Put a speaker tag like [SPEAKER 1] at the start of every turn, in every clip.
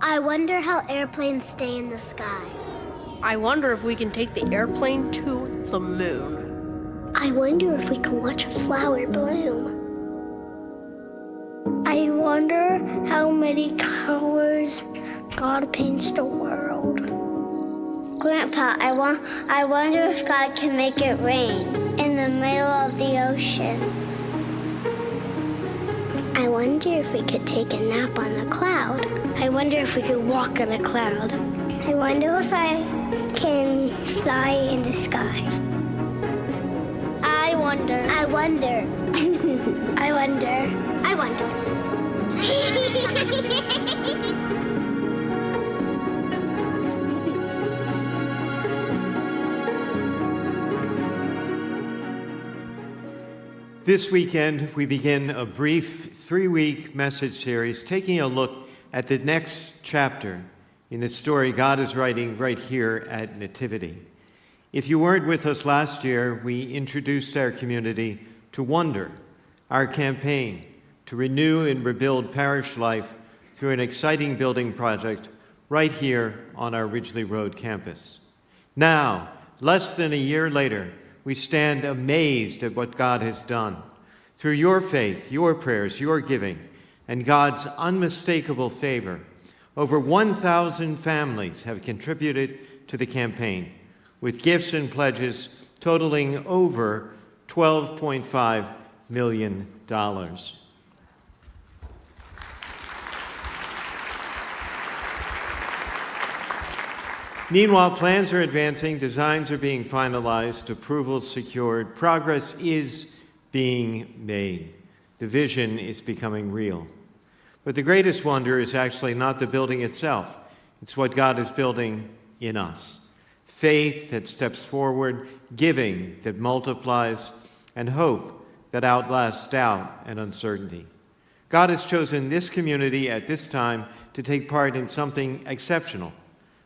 [SPEAKER 1] I wonder how airplanes stay in the sky.
[SPEAKER 2] I wonder if we can take the airplane to the moon.
[SPEAKER 1] I wonder if we can watch a flower bloom. I wonder how many colors God paints the world. Grandpa, I wonder if God can make it rain in the middle of the ocean. I wonder if we could take a nap on a cloud.
[SPEAKER 3] I wonder if we could walk on a cloud.
[SPEAKER 1] I wonder if I can fly in the sky. I wonder. I wonder.
[SPEAKER 3] I wonder.
[SPEAKER 1] I wonder.
[SPEAKER 4] This weekend, we begin a brief 3-week message series taking a look at the next chapter in the story God is writing right here at Nativity. If you weren't with us last year, we introduced our community to Wonder, our campaign to renew and rebuild parish life through an exciting building project right here on our Ridgely Road campus. Now, less than a year later, we stand amazed at what God has done. Through your faith, your prayers, your giving, and God's unmistakable favor, over 1,000 families have contributed to the campaign, with gifts and pledges totaling over $12.5 million. Meanwhile, plans are advancing, designs are being finalized, approvals secured, progress is being made. The vision is becoming real. But the greatest wonder is actually not the building itself. It's what God is building in us. Faith that steps forward, giving that multiplies, and hope that outlasts doubt and uncertainty. God has chosen this community at this time to take part in something exceptional,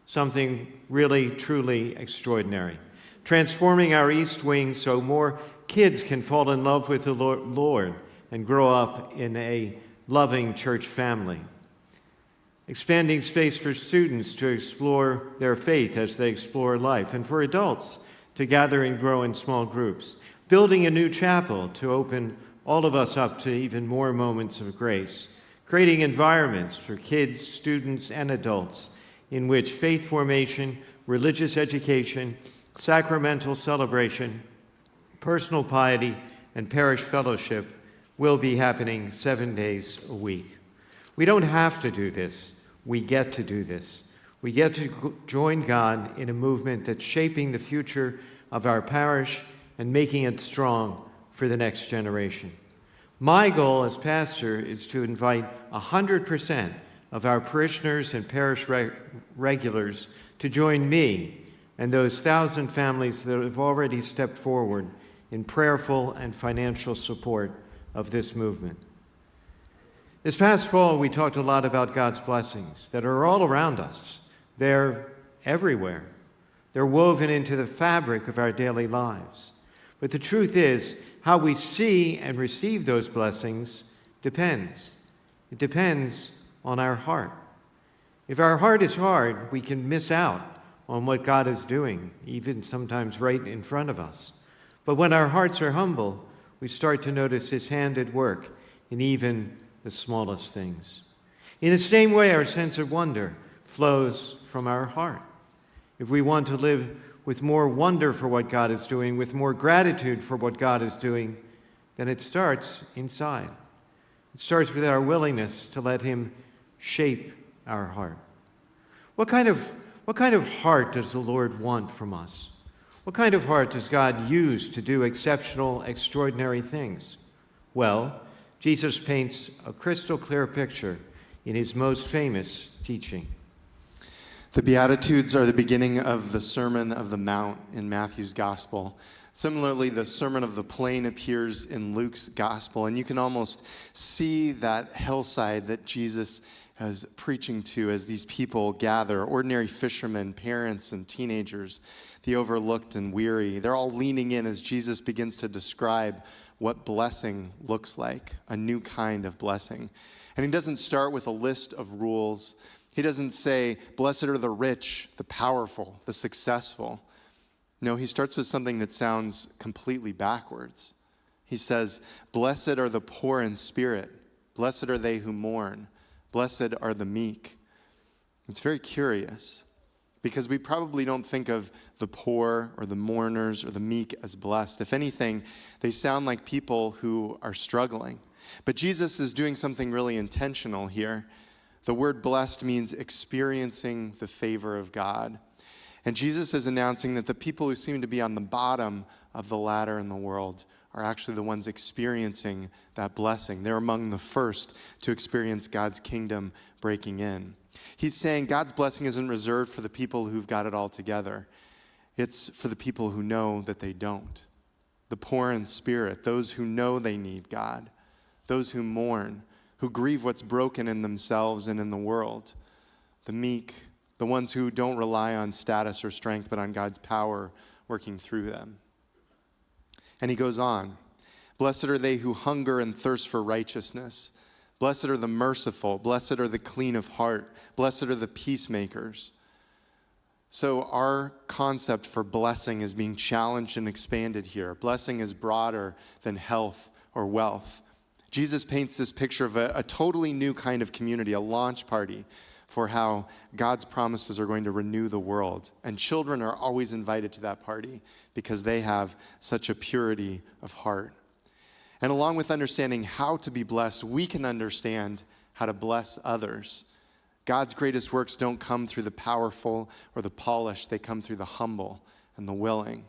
[SPEAKER 4] something really, truly extraordinary, transforming our East Wing so more kids can fall in love with the Lord and grow up in a loving church family. Expanding space for students to explore their faith as they explore life, and for adults to gather and grow in small groups. Building a new chapel to open all of us up to even more moments of grace. Creating environments for kids, students, and adults in which faith formation, religious education, sacramental celebration, personal piety, and parish fellowship will be happening 7 days a week. We don't have to do this. We get to do this. We get to join God in a movement that's shaping the future of our parish and making it strong for the next generation. My goal as pastor is to invite 100% of our parishioners and parish regulars to join me and those 1,000 families that have already stepped forward in prayerful and financial support of this movement. This past fall, we talked a lot about God's blessings that are all around us. They're everywhere. They're woven into the fabric of our daily lives. But the truth is, how we see and receive those blessings depends. It depends on our heart. If our heart is hard, we can miss out on what God is doing, even sometimes right in front of us. But when our hearts are humble, we start to notice His hand at work in even the smallest things. In the same way, our sense of wonder flows from our heart. If we want to live with more wonder for what God is doing, with more gratitude for what God is doing, then it starts inside. It starts with our willingness to let Him shape our heart. What kind of heart does the Lord want from us? What kind of heart does God use to do exceptional, extraordinary things? Well, Jesus paints a crystal clear picture in His most famous teaching.
[SPEAKER 5] The Beatitudes are the beginning of the Sermon of the Mount in Matthew's Gospel. Similarly, the Sermon of the Plain appears in Luke's Gospel, and you can almost see that hillside that Jesus is preaching to as these people gather, ordinary fishermen, parents, and teenagers, the overlooked and weary. They're all leaning in as Jesus begins to describe what blessing looks like, a new kind of blessing. And He doesn't start with a list of rules. He doesn't say, blessed are the rich, the powerful, the successful. No, he starts with something that sounds completely backwards. He says, blessed are the poor in spirit. Blessed are they who mourn. Blessed are the meek. It's very curious because we probably don't think of the poor or the mourners or the meek as blessed. If anything, they sound like people who are struggling. But Jesus is doing something really intentional here. The word blessed means experiencing the favor of God. And Jesus is announcing that the people who seem to be on the bottom of the ladder in the world are actually the ones experiencing that blessing. They're among the first to experience God's kingdom breaking in. He's saying God's blessing isn't reserved for the people who've got it all together. It's for the people who know that they don't. The poor in spirit, those who know they need God, those who mourn, who grieve what's broken in themselves and in the world. The meek, the ones who don't rely on status or strength, but on God's power working through them. And he goes on, blessed are they who hunger and thirst for righteousness. Blessed are the merciful. Blessed are the clean of heart. Blessed are the peacemakers. So our concept for blessing is being challenged and expanded here. Blessing is broader than health or wealth. Jesus paints this picture of a totally new kind of community, a launch party for how God's promises are going to renew the world. And children are always invited to that party because they have such a purity of heart. And along with understanding how to be blessed, we can understand how to bless others. God's greatest works don't come through the powerful or the polished. They come through the humble and the willing.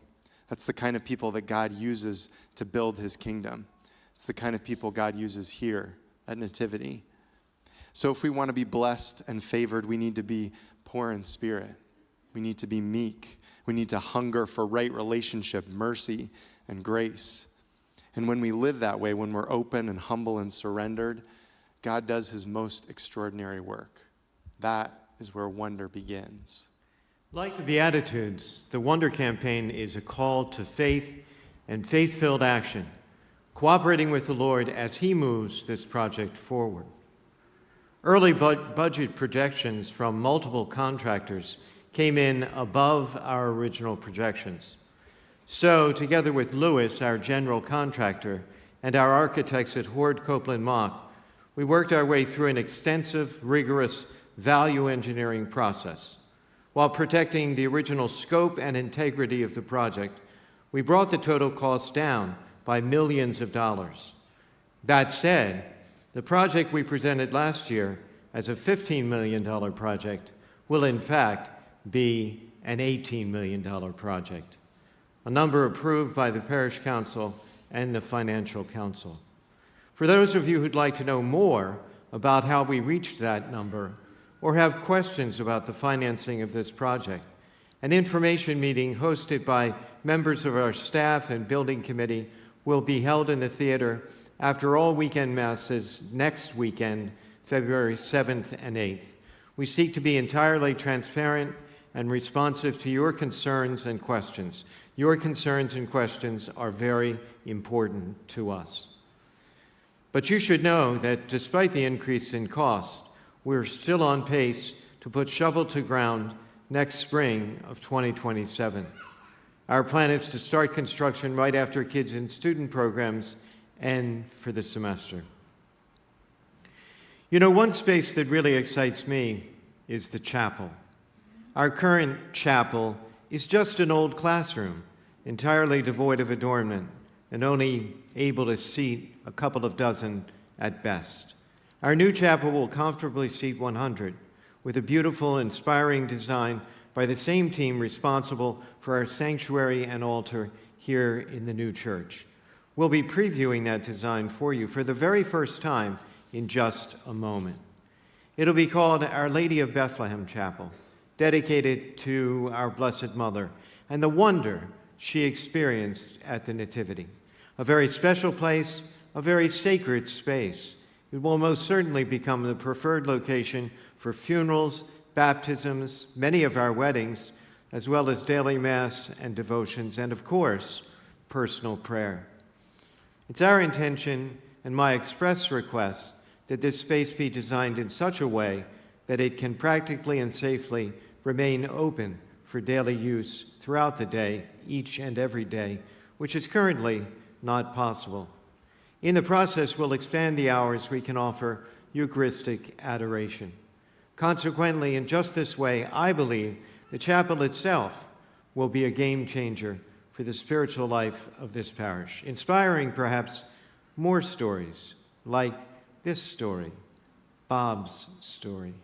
[SPEAKER 5] That's the kind of people that God uses to build his kingdom. It's the kind of people God uses here at Nativity. So if we want to be blessed and favored, we need to be poor in spirit. We need to be meek. We need to hunger for right relationship, mercy, and grace. And when we live that way, when we're open and humble and surrendered, God does his most extraordinary work. That is where wonder begins.
[SPEAKER 4] Like the Beatitudes, the Wonder Campaign is a call to faith and faith-filled action, cooperating with the Lord as he moves this project forward. Early budget projections from multiple contractors came in above our original projections. So, together with Lewis, our general contractor, and our architects at Horde Copeland Mock, we worked our way through an extensive, rigorous value engineering process. While protecting the original scope and integrity of the project, we brought the total cost down by millions of dollars. That said, the project we presented last year as a $15 million project will in fact be an $18 million project, a number approved by the Parish Council and the Financial Council. For those of you who'd like to know more about how we reached that number or have questions about the financing of this project, an information meeting hosted by members of our staff and building committee will be held in the theater after all weekend masses next weekend, February 7th and 8th. We seek to be entirely transparent and responsive to your concerns and questions. Your concerns and questions are very important to us. But you should know that despite the increase in cost, we're still on pace to put shovel to ground next spring of 2027. Our plan is to start construction right after kids and student programs and for the semester. You know, one space that really excites me is the chapel. Our current chapel is just an old classroom, entirely devoid of adornment, and only able to seat a couple of dozen at best. Our new chapel will comfortably seat 100, with a beautiful, inspiring design by the same team responsible for our sanctuary and altar here in the new church. We'll be previewing that design for you for the very first time in just a moment. It'll be called Our Lady of Bethlehem Chapel, dedicated to our Blessed Mother and the wonder she experienced at the Nativity. A very special place, a very sacred space. It will most certainly become the preferred location for funerals, baptisms, many of our weddings, as well as daily Mass and devotions, and of course, personal prayer. It's our intention and my express request that this space be designed in such a way that it can practically and safely remain open for daily use throughout the day, each and every day, which is currently not possible. In the process, we'll expand the hours we can offer Eucharistic adoration. Consequently, in just this way, I believe the chapel itself will be a game changer for the spiritual life of this parish, inspiring perhaps more stories like this story, Bob's story.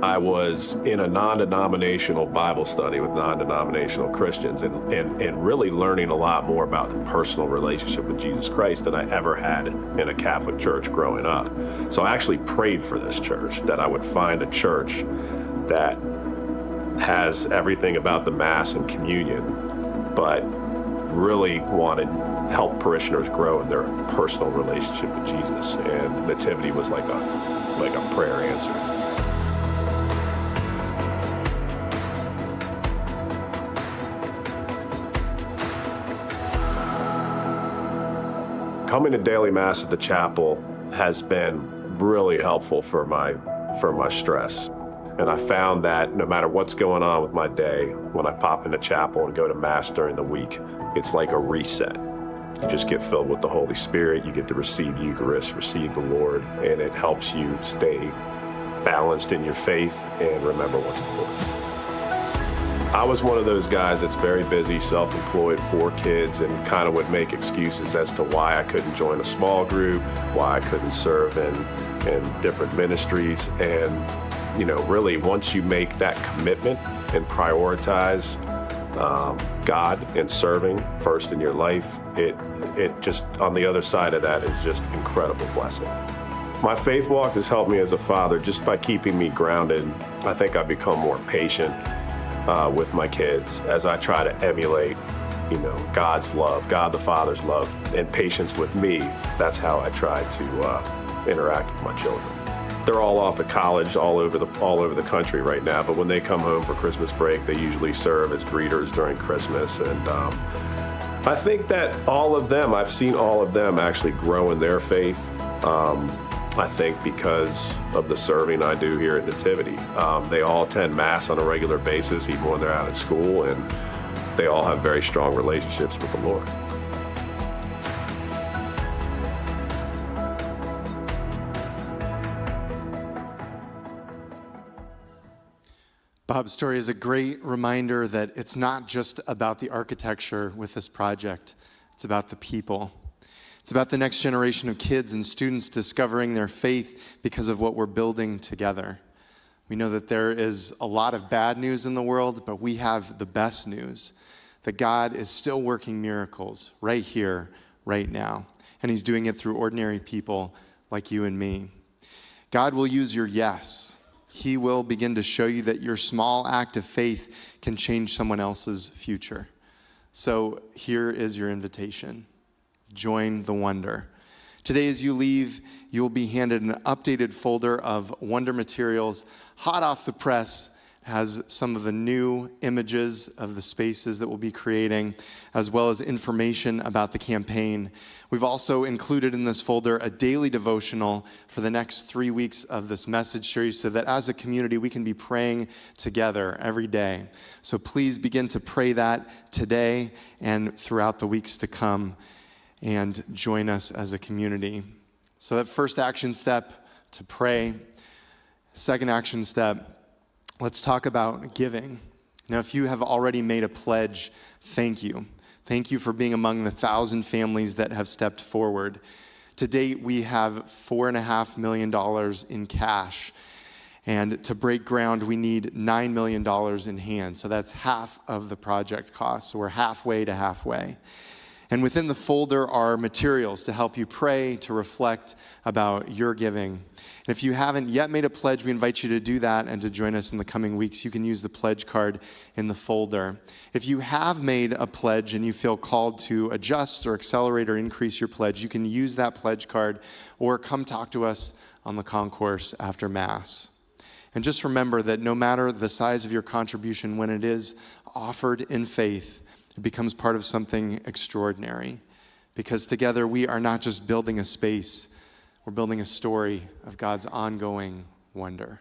[SPEAKER 6] I was in a non-denominational Bible study with non-denominational Christians and really learning a lot more about the personal relationship with Jesus Christ than I ever had in a Catholic church growing up. So I actually prayed for this church, that I would find a church that has everything about the Mass and communion, but really wanted to help parishioners grow in their personal relationship with Jesus. And Nativity was like a prayer answer. Coming to daily Mass at the chapel has been really helpful for my stress. And I found that no matter what's going on with my day, when I pop into chapel and go to Mass during the week, it's like a reset. You just get filled with the Holy Spirit, you get to receive Eucharist, receive the Lord, and it helps you stay balanced in your faith and remember what's important. I was one of those guys that's very busy, self-employed, 4 kids, and kind of would make excuses as to why I couldn't join a small group, why I couldn't serve in different ministries. And, you know, really once you make that commitment and prioritize God and serving first in your life, it just, on the other side of that, is just incredible blessing. My faith walk has helped me as a father just by keeping me grounded. I think I've become more patient with my kids as I try to emulate, you know, God's love, God the Father's love, and patience with me. That's how I try to interact with my children. They're all off at college all over the country right now, but when they come home for Christmas break, they usually serve as greeters during Christmas. And I think that I've seen all of them actually grow in their faith. I think because of the serving I do here at Nativity. They all attend Mass on a regular basis, even when they're out at school, and they all have very strong relationships with the Lord.
[SPEAKER 5] Bob's story is a great reminder that it's not just about the architecture with this project, it's about the people. It's about the next generation of kids and students discovering their faith because of what we're building together. We know that there is a lot of bad news in the world, but we have the best news, that God is still working miracles right here, right now. And he's doing it through ordinary people like you and me. God will use your yes. He will begin to show you that your small act of faith can change someone else's future. So here is your invitation. Join the wonder. Today as you leave, you will be handed an updated folder of wonder materials, hot off the press. It has some of the new images of the spaces that we'll be creating, as well as information about the campaign. We've also included in this folder a daily devotional for the next 3 weeks of this message series so that as a community we can be praying together every day. So please begin to pray that today and throughout the weeks to come, and join us as a community. So that first action step, to pray. Second action step, let's talk about giving. Now, if you have already made a pledge, thank you. Thank you for being among the 1,000 families that have stepped forward. To date, we have $4.5 million in cash. And to break ground, we need $9 million in hand. So that's half of the project cost. So we're halfway to halfway. And within the folder are materials to help you pray, to reflect about your giving. And if you haven't yet made a pledge, we invite you to do that and to join us in the coming weeks. You can use the pledge card in the folder. If you have made a pledge and you feel called to adjust or accelerate or increase your pledge, you can use that pledge card or come talk to us on the concourse after Mass. And just remember that no matter the size of your contribution, when it is offered in faith, It becomes part of something extraordinary, because together we are not just building a space, we're building a story of God's ongoing wonder.